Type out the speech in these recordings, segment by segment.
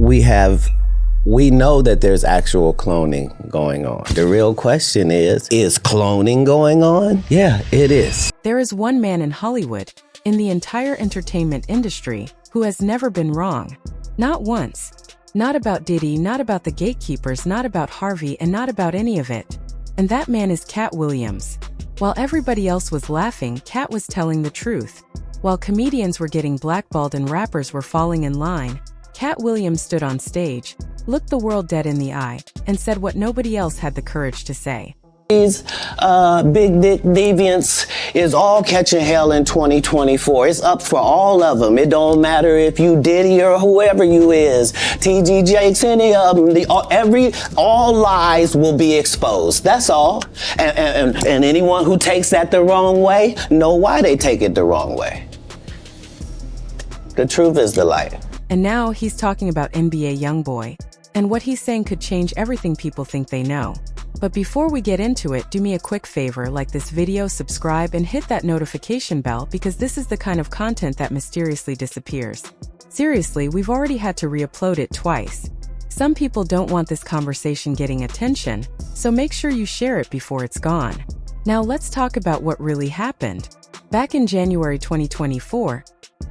we know that there's actual cloning going on. The real question is cloning going on? Yeah, it is. There is one man in Hollywood, in the entire entertainment industry, who has never been wrong. Not once. Not about Diddy, not about the gatekeepers, not about Harvey, and not about any of it. And that man is Katt Williams. While everybody else was laughing, Katt was telling the truth. While comedians were getting blackballed and rappers were falling in line, Katt Williams stood on stage, looked the world dead in the eye, and said what nobody else had the courage to say. These big dick deviants is all catching hell in 2024. It's up for all of them. It don't matter if you Diddy or whoever you is, TG Jakes, any of them. All lies will be exposed. That's all. And anyone who takes that the wrong way, know why they take it the wrong way. The truth is the light. And now he's talking about NBA YoungBoy, and what he's saying could change everything people think they know. But before we get into it, do me a quick favor, like this video, subscribe, and hit that notification bell, because this is the kind of content that mysteriously disappears. Seriously, we've already had to re-upload it twice. Some people don't want this conversation getting attention, so make sure you share it before it's gone. Now let's talk about what really happened. Back in January 2024,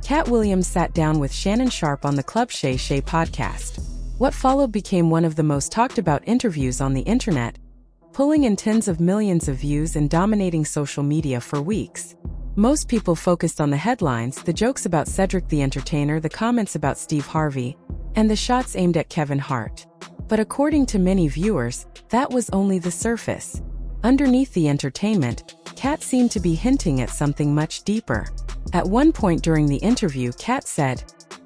Katt Williams sat down with Shannon Sharpe on the Club Shay Shay podcast. What followed became one of the most talked about interviews on the internet, pulling in tens of millions of views and dominating social media for weeks. Most people focused on the headlines, the jokes about Cedric the Entertainer, the comments about Steve Harvey, and the shots aimed at Kevin Hart. But according to many viewers, that was only the surface. Underneath the entertainment, Katt seemed to be hinting at something much deeper. At one point during the interview, Katt said,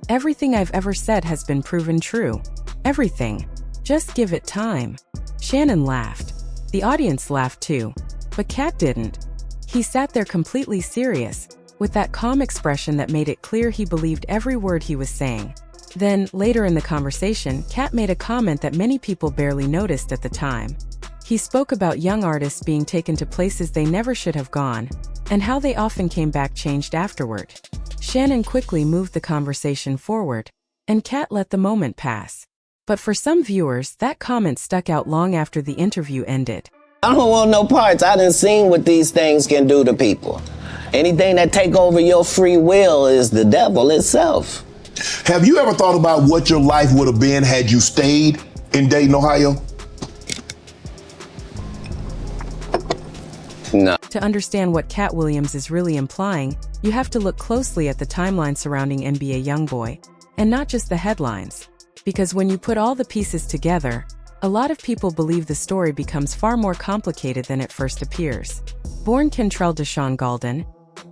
"Everything I've ever said has been proven true. Everything. Just give it time." Shannon laughed. The audience laughed too. But Katt didn't. He sat there completely serious, with that calm expression that made it clear he believed every word he was saying. Then, later in the conversation, Katt made a comment that many people barely noticed at the time. He spoke about young artists being taken to places they never should have gone, and how they often came back changed afterward. Shannon quickly moved the conversation forward, and Katt let the moment pass. But for some viewers, that comment stuck out long after the interview ended. I don't want no parts. I done seen what these things can do to people. Anything that take over your free will is the devil itself. Have you ever thought about what your life would have been had you stayed in Dayton, Ohio? No. To understand what Katt Williams is really implying, you have to look closely at the timeline surrounding NBA YoungBoy, and not just the headlines. Because when you put all the pieces together, a lot of people believe the story becomes far more complicated than it first appears. Born Kentrell Deshaun Gaulden,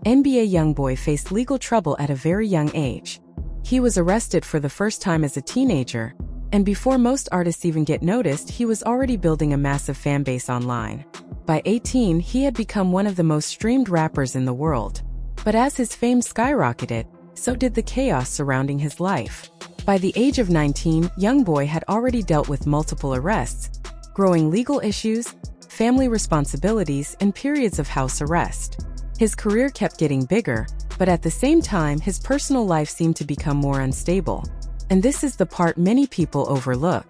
NBA YoungBoy faced legal trouble at a very young age. He was arrested for the first time as a teenager, and before most artists even get noticed, he was already building a massive fan base online. By 18, he had become one of the most streamed rappers in the world. But as his fame skyrocketed, so did the chaos surrounding his life. By the age of 19, YoungBoy had already dealt with multiple arrests, growing legal issues, family responsibilities, and periods of house arrest. His career kept getting bigger, but at the same time, his personal life seemed to become more unstable. And this is the part many people overlook.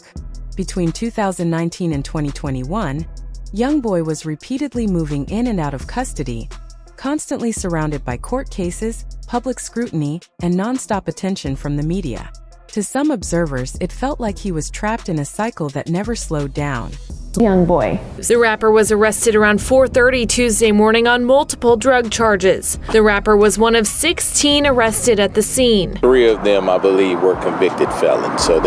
Between 2019 and 2021, YoungBoy was repeatedly moving in and out of custody, constantly surrounded by court cases, public scrutiny, and non-stop attention from the media. To some observers, it felt like he was trapped in a cycle that never slowed down. YoungBoy. The rapper was arrested around 4:30 Tuesday morning on multiple drug charges. The rapper was one of 16 arrested at the scene. 3 of them, I believe, were convicted felons. So if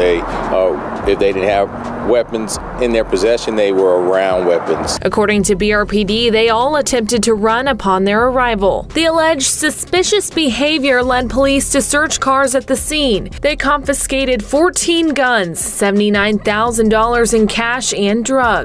they didn't have weapons in their possession, they were around weapons. According to BRPD, they all attempted to run upon their arrival. The alleged suspicious behavior led police to search cars at the scene. They confiscated 14 guns, $79,000 in cash and drugs.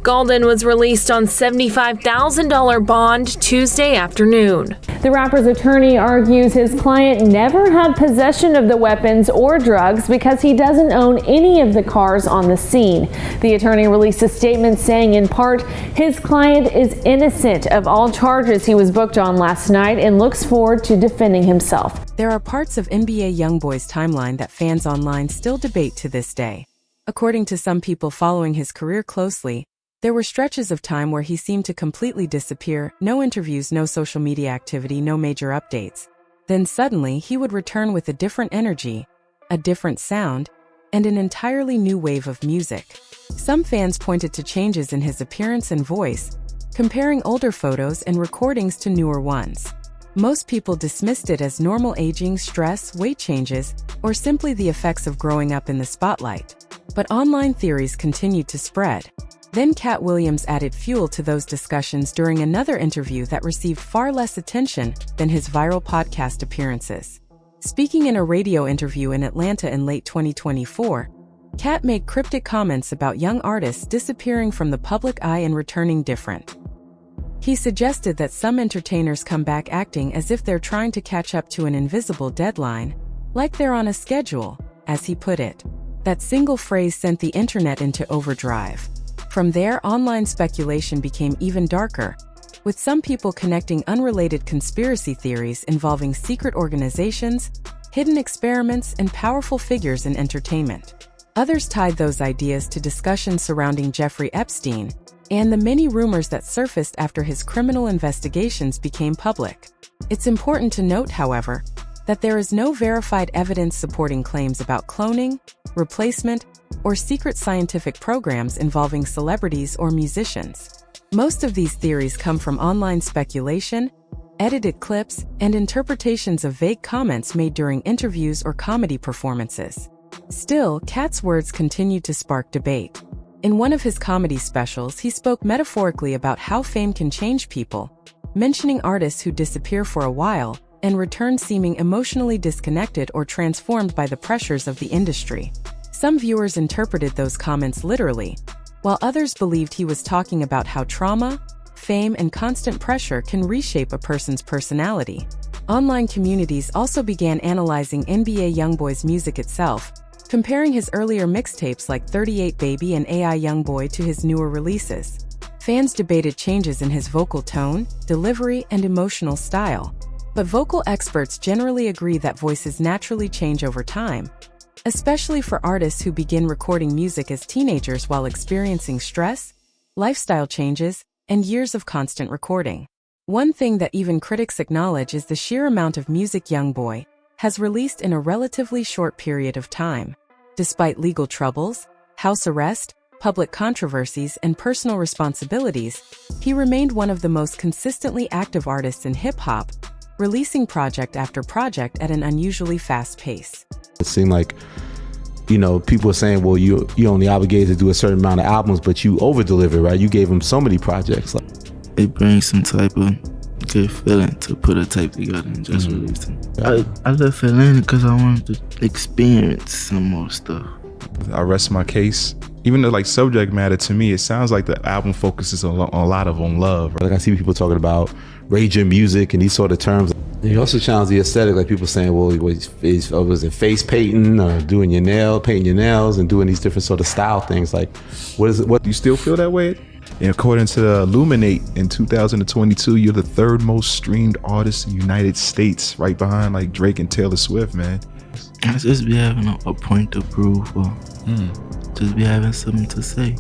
Gaulden was released on $75,000 bond Tuesday afternoon. The rapper's attorney argues his client never had possession of the weapons or drugs because he doesn't own any of the cars on the scene. The attorney released a statement saying, in part, his client is innocent of all charges he was booked on last night and looks forward to defending himself. There are parts of NBA YoungBoy's timeline that fans online still debate to this day. According to some people following his career closely, there were stretches of time where he seemed to completely disappear, no interviews, no social media activity, no major updates. Then suddenly he would return with a different energy, a different sound, and an entirely new wave of music. Some fans pointed to changes in his appearance and voice, comparing older photos and recordings to newer ones. Most people dismissed it as normal aging, stress, weight changes, or simply the effects of growing up in the spotlight. But online theories continued to spread. Then Katt Williams added fuel to those discussions during another interview that received far less attention than his viral podcast appearances. Speaking in a radio interview in Atlanta in late 2024, Katt made cryptic comments about young artists disappearing from the public eye and returning different. He suggested that some entertainers come back acting as if they're trying to catch up to an invisible deadline, like they're on a schedule, as he put it. That single phrase sent the internet into overdrive. From there, online speculation became even darker, with some people connecting unrelated conspiracy theories involving secret organizations, hidden experiments, and powerful figures in entertainment. Others tied those ideas to discussions surrounding Jeffrey Epstein and the many rumors that surfaced after his criminal investigations became public. It's important to note, however, that there is no verified evidence supporting claims about cloning, replacement, or secret scientific programs involving celebrities or musicians. Most of these theories come from online speculation, edited clips, and interpretations of vague comments made during interviews or comedy performances. Still, Katt's words continue to spark debate. In one of his comedy specials, he spoke metaphorically about how fame can change people, mentioning artists who disappear for a while and return seeming emotionally disconnected or transformed by the pressures of the industry. Some viewers interpreted those comments literally, while others believed he was talking about how trauma, fame, and constant pressure can reshape a person's personality. Online communities also began analyzing NBA YoungBoy's music itself, comparing his earlier mixtapes like 38 Baby and AI YoungBoy to his newer releases. Fans debated changes in his vocal tone, delivery, and emotional style. But vocal experts generally agree that voices naturally change over time, especially for artists who begin recording music as teenagers while experiencing stress, lifestyle changes, and years of constant recording. One thing that even critics acknowledge is the sheer amount of music YoungBoy has released in a relatively short period of time. Despite legal troubles, house arrest, public controversies, and personal responsibilities, he remained one of the most consistently active artists in hip-hop, releasing project after project at an unusually fast pace. It seemed like, people were saying, well, you only obligated to do a certain amount of albums, but you over-delivered, right? You gave him so many projects. It brings some type of good feeling to put a tape together and just release it. I left Atlanta because I wanted to experience some more stuff. I rest my case. Even the subject matter, to me, it sounds like the album focuses on a lot on love. Like I see people talking about raging music and these sort of terms. And you also challenge the aesthetic, like people saying, well, was it face painting or painting your nails and doing these different sort of style things? Like, what is it? What do you still feel that way? And according to Illuminate, in 2022, you're the third most streamed artist in the United States, right behind Drake and Taylor Swift, man. I just be having a point to prove, or just be having something to say.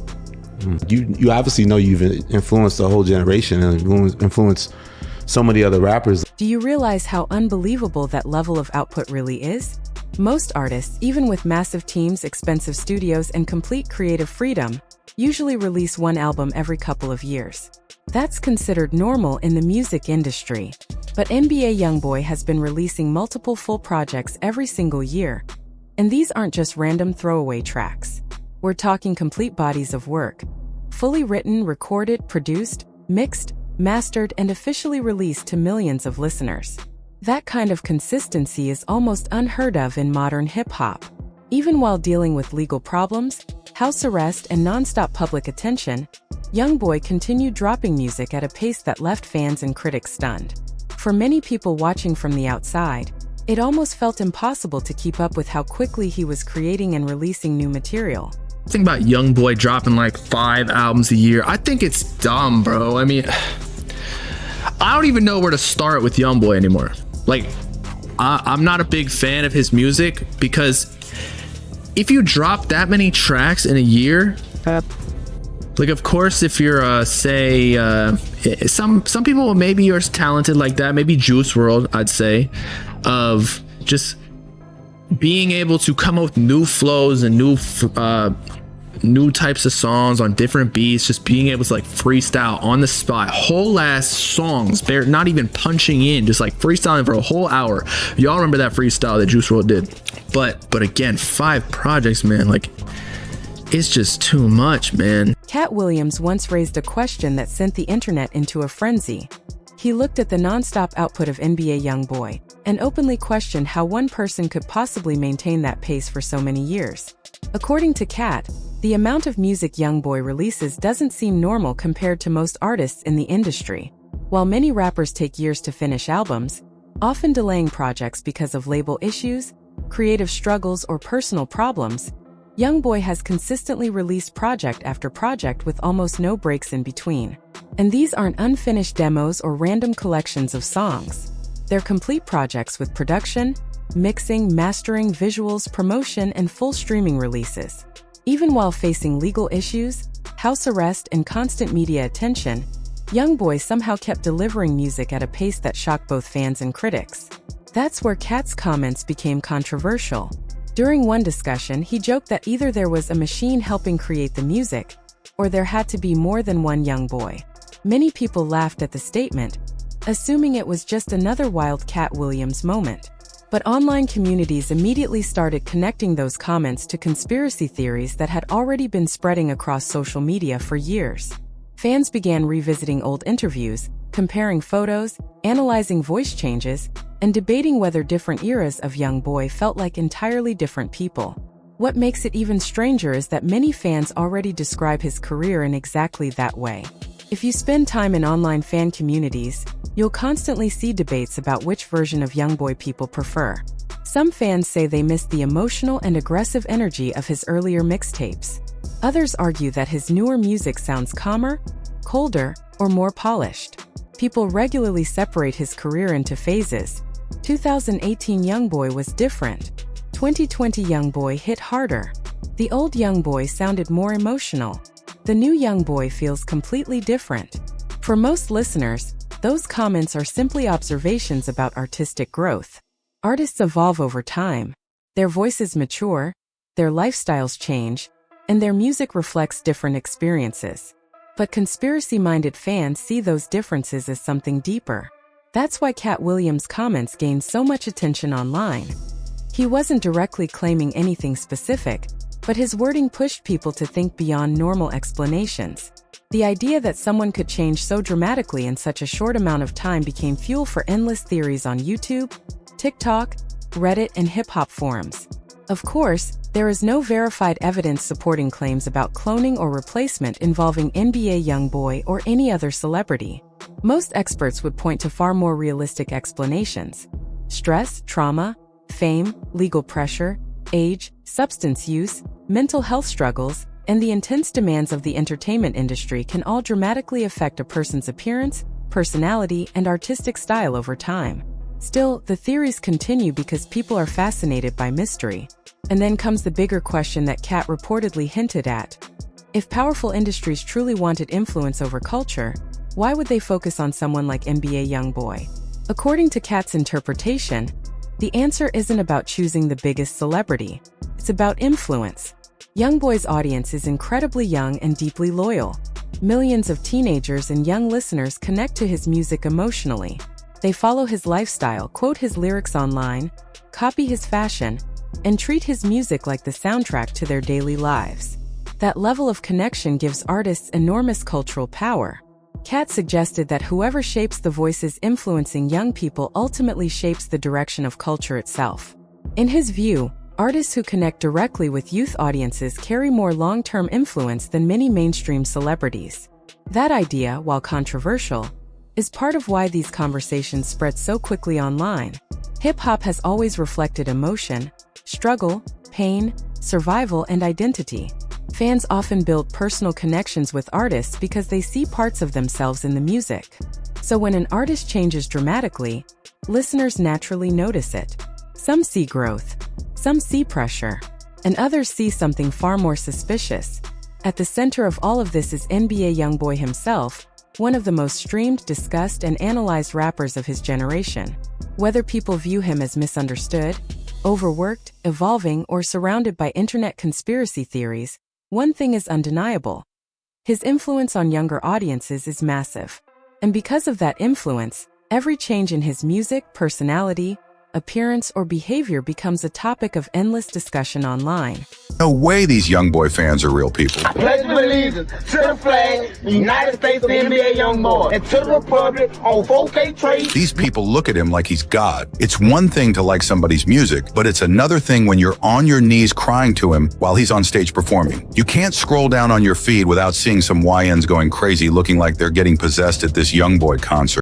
You obviously know you've influenced a whole generation and influenced so many other rappers. Do you realize how unbelievable that level of output really is? Most artists, even with massive teams, expensive studios, and complete creative freedom, usually release one album every couple of years. That's considered normal in the music industry. But NBA YoungBoy has been releasing multiple full projects every single year. And these aren't just random throwaway tracks. We're talking complete bodies of work, fully written, recorded, produced, mixed, mastered, and officially released to millions of listeners. That kind of consistency is almost unheard of in modern hip-hop. Even while dealing with legal problems, house arrest, and non-stop public attention, YoungBoy continued dropping music at a pace that left fans and critics stunned. For many people watching from the outside, it almost felt impossible to keep up with how quickly he was creating and releasing new material. Think about YoungBoy dropping 5 albums a year. I think it's dumb, bro. I mean, I don't even know where to start with YoungBoy anymore. I'm not a big fan of his music, because if you drop that many tracks in a year, like, of course, if you're say some people maybe are talented like that, maybe Juice WRLD, I'd say, of just being able to come up with new flows and new types of songs on different beats, just being able to like freestyle on the spot, whole ass songs, they're not even punching in, just like freestyling for a whole hour. Y'all remember that freestyle that Juice WRLD did? But again, 5 projects, man, like, it's just too much, man. Katt Williams once raised a question that sent the internet into a frenzy. He looked at the non-stop output of NBA YoungBoy and openly questioned how one person could possibly maintain that pace for so many years. According to Katt, the amount of music YoungBoy releases doesn't seem normal compared to most artists in the industry. While many rappers take years to finish albums, often delaying projects because of label issues, creative struggles, or personal problems, YoungBoy has consistently released project after project with almost no breaks in between. And these aren't unfinished demos or random collections of songs. They're complete projects with production, mixing, mastering, visuals, promotion, and full streaming releases. Even while facing legal issues, house arrest, and constant media attention, YoungBoy somehow kept delivering music at a pace that shocked both fans and critics. That's where Katt's comments became controversial. During one discussion, he joked that either there was a machine helping create the music, or there had to be more than one YoungBoy. Many people laughed at the statement, assuming it was just another wild Katt Williams moment. But online communities immediately started connecting those comments to conspiracy theories that had already been spreading across social media for years. Fans began revisiting old interviews, comparing photos, analyzing voice changes, and debating whether different eras of YoungBoy felt like entirely different people. What makes it even stranger is that many fans already describe his career in exactly that way. If you spend time in online fan communities, you'll constantly see debates about which version of YoungBoy people prefer. Some fans say they miss the emotional and aggressive energy of his earlier mixtapes. Others argue that his newer music sounds calmer, colder, or more polished. People regularly separate his career into phases. 2018 YoungBoy was different. 2020 YoungBoy hit harder. The old YoungBoy sounded more emotional. The new YoungBoy feels completely different. For most listeners, those comments are simply observations about artistic growth. Artists evolve over time. Their voices mature, their lifestyles change, and their music reflects different experiences. But conspiracy-minded fans see those differences as something deeper. That's why Katt Williams' comments gained so much attention online. He wasn't directly claiming anything specific, but his wording pushed people to think beyond normal explanations. The idea that someone could change so dramatically in such a short amount of time became fuel for endless theories on YouTube, TikTok, Reddit, and hip-hop forums. Of course, there is no verified evidence supporting claims about cloning or replacement involving NBA YoungBoy or any other celebrity. Most experts would point to far more realistic explanations: stress, trauma, fame, legal pressure, age, substance use, mental health struggles, and the intense demands of the entertainment industry can all dramatically affect a person's appearance, personality, and artistic style over time. Still, the theories continue because people are fascinated by mystery. And then comes the bigger question that Katt reportedly hinted at. If powerful industries truly wanted influence over culture, why would they focus on someone like NBA YoungBoy? According to Katt's interpretation, the answer isn't about choosing the biggest celebrity. It's about influence. YoungBoy's audience is incredibly young and deeply loyal. Millions of teenagers and young listeners connect to his music emotionally. They follow his lifestyle, quote his lyrics online, copy his fashion, and treat his music like the soundtrack to their daily lives. That level of connection gives artists enormous cultural power. Katt suggested that whoever shapes the voices influencing young people ultimately shapes the direction of culture itself. In his view, artists who connect directly with youth audiences carry more long-term influence than many mainstream celebrities. That idea, while controversial, is part of why these conversations spread so quickly online. Hip-hop has always reflected emotion, struggle, pain, survival, and identity. Fans often build personal connections with artists because they see parts of themselves in the music. So when an artist changes dramatically, listeners naturally notice it. Some see growth, some see pressure, and others see something far more suspicious. At the center of all of this is NBA YoungBoy himself, one of the most streamed, discussed, and analyzed rappers of his generation. Whether people view him as misunderstood, overworked, evolving, or surrounded by internet conspiracy theories, one thing is undeniable. His influence on younger audiences is massive. And because of that influence, every change in his music, personality, appearance, or behavior becomes a topic of endless discussion online. No way these YoungBoy fans are real people. I pledge allegiance to the flag, the United States of NBA YoungBoy, and to the republic on 4K trade. These people look at him like he's God. It's one thing to like somebody's music, but it's another thing when you're on your knees crying to him while he's on stage performing. You can't scroll down on your feed without seeing some YNs going crazy looking like they're getting possessed at this YoungBoy concert.